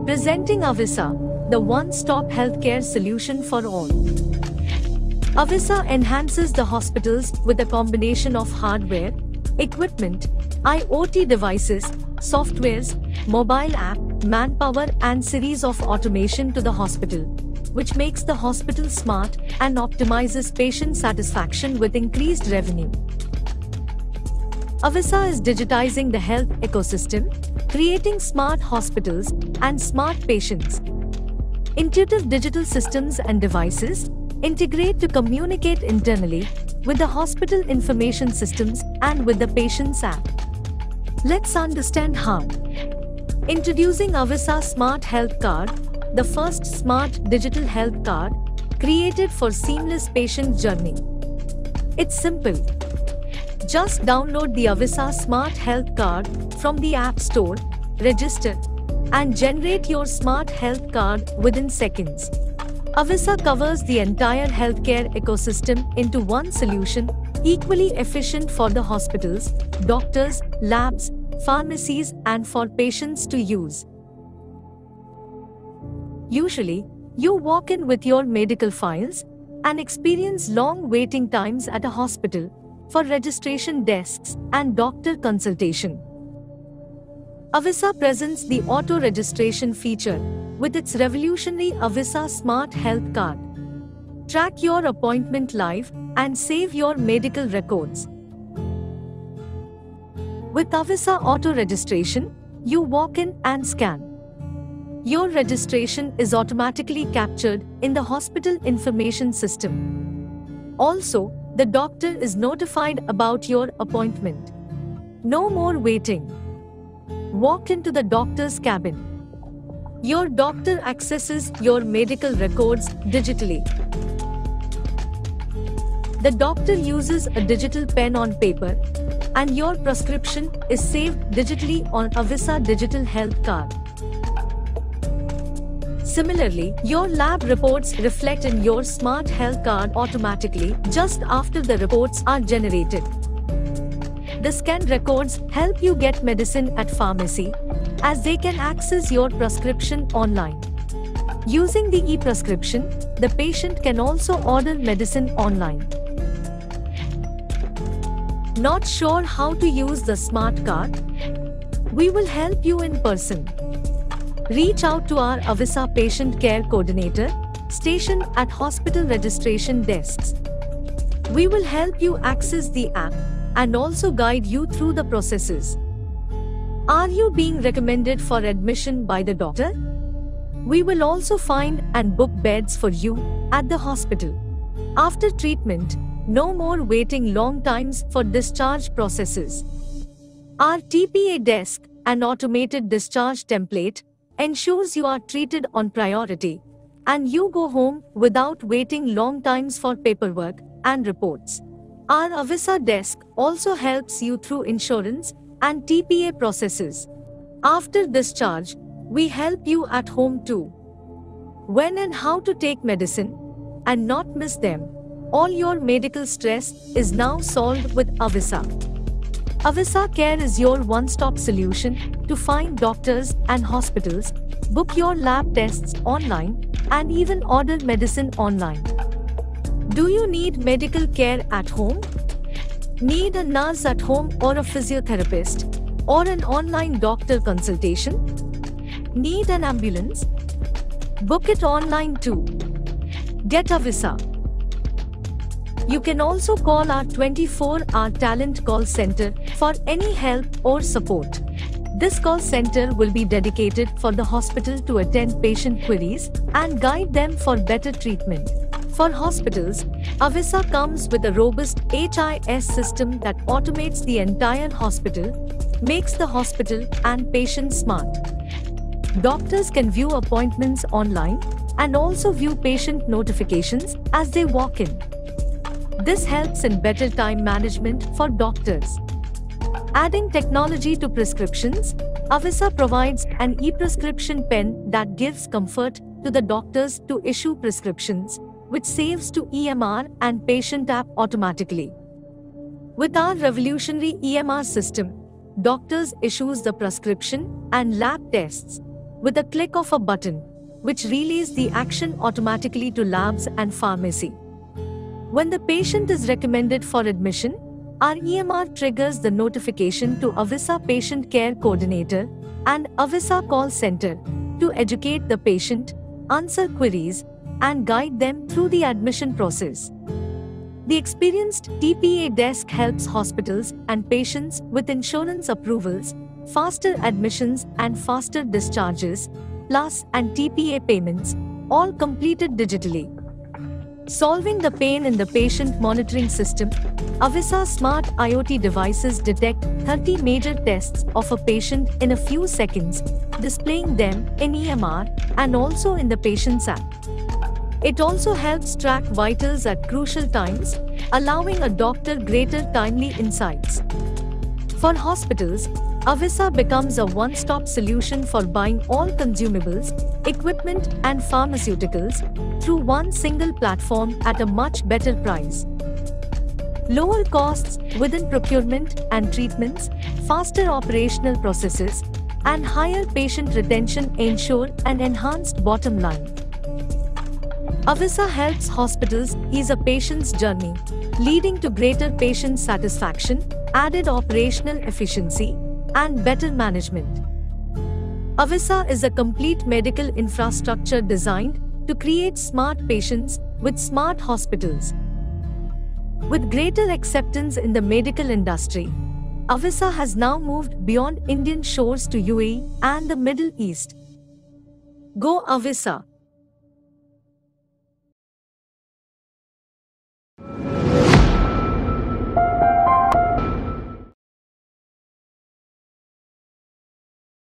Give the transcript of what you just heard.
Presenting Avisa, the one-stop healthcare solution for all. Avisa enhances the hospitals with a combination of hardware, equipment, IoT devices, softwares, mobile app, manpower and series of automation to the hospital, which makes the hospital smart and optimizes patient satisfaction with increased revenue. Avisa is digitizing the health ecosystem, creating smart hospitals and smart patients. Intuitive digital systems and devices integrate to communicate internally with the hospital information systems and with the patient's app. Let's understand how. Introducing Avisa Smart Health Card, the first smart digital health card created for seamless patient journey. It's simple. Just download the Avisa Smart Health Card from the App Store, register, and generate your smart health card within seconds. Avisa covers the entire healthcare ecosystem into one solution, equally efficient for the hospitals, doctors, labs, pharmacies, and for patients to use. Usually, you walk in with your medical files and experience long waiting times at a hospital for registration desks and doctor consultation. Avisa presents the auto registration feature with its revolutionary Avisa Smart Health Card. Track your appointment live and save your medical records. With Avisa auto registration, you walk in and scan. Your registration is automatically captured in the hospital information system. Also, the doctor is notified about your appointment. No more waiting. Walk into the doctor's cabin. Your doctor accesses your medical records digitally. The doctor uses a digital pen on paper, and your prescription is saved digitally on Avisa Digital Health Card. Similarly, your lab reports reflect in your Smart Health Card automatically just after the reports are generated. The scanned records help you get medicine at pharmacy, as they can access your prescription online. Using the e-prescription, the patient can also order medicine online. Not sure how to use the smart card? We will help you in person. Reach out to our Avisa Patient Care Coordinator, stationed at hospital registration desks. We will help you access the app and also guide you through the processes. Are you being recommended for admission by the doctor? We will also find and book beds for you at the hospital. After treatment, no more waiting long times for discharge processes. Our TPA desk and automated discharge template ensures you are treated on priority and you go home without waiting long times for paperwork and reports. Our Avisa desk also helps you through insurance and TPA processes. After discharge, we help you at home too. When and how to take medicine and not miss them. All your medical stress is now solved with Avisa. Avisa Care is your one-stop solution to find doctors and hospitals, book your lab tests online, and even order medicine online. Do you need medical care at home? Need a nurse at home or a physiotherapist? Or an online doctor consultation? Need an ambulance? Book it online too. Get Avisa. You can also call our 24-hour talent call center for any help or support. This call center will be dedicated for the hospital to attend patient queries and guide them for better treatment. For hospitals, Avisa comes with a robust HIS system that automates the entire hospital, makes the hospital and patient smart. Doctors can view appointments online and also view patient notifications as they walk in. This helps in better time management for doctors. Adding technology to prescriptions, Avisa provides an e-prescription pen that gives comfort to the doctors to issue prescriptions, which saves to EMR and patient app automatically. With our revolutionary EMR system, doctors issues the prescription and lab tests with a click of a button, which relays the action automatically to labs and pharmacy. When the patient is recommended for admission, our EMR triggers the notification to Avisa Patient Care Coordinator and Avisa Call Center to educate the patient, answer queries, and guide them through the admission process. The experienced TPA desk helps hospitals and patients with insurance approvals, faster admissions and faster discharges, plus and TPA payments, all completed digitally. Solving the pain in the patient monitoring system, Avisa smart IoT devices detect 30 major tests of a patient in a few seconds, displaying them in EMR and also in the patient's app. It also helps track vitals at crucial times, allowing a doctor greater timely insights. For hospitals, Avisa becomes a one-stop solution for buying all consumables, equipment and pharmaceuticals through one single platform at a much better price. Lower costs within procurement and treatments, faster operational processes, and higher patient retention ensure an enhanced bottom line. Avisa helps hospitals ease a patient's journey, leading to greater patient satisfaction, added operational efficiency, and better management. Avisa is a complete medical infrastructure designed to create smart patients with smart hospitals. With greater acceptance in the medical industry, Avisa has now moved beyond Indian shores to UAE and the Middle East. Go Avisa!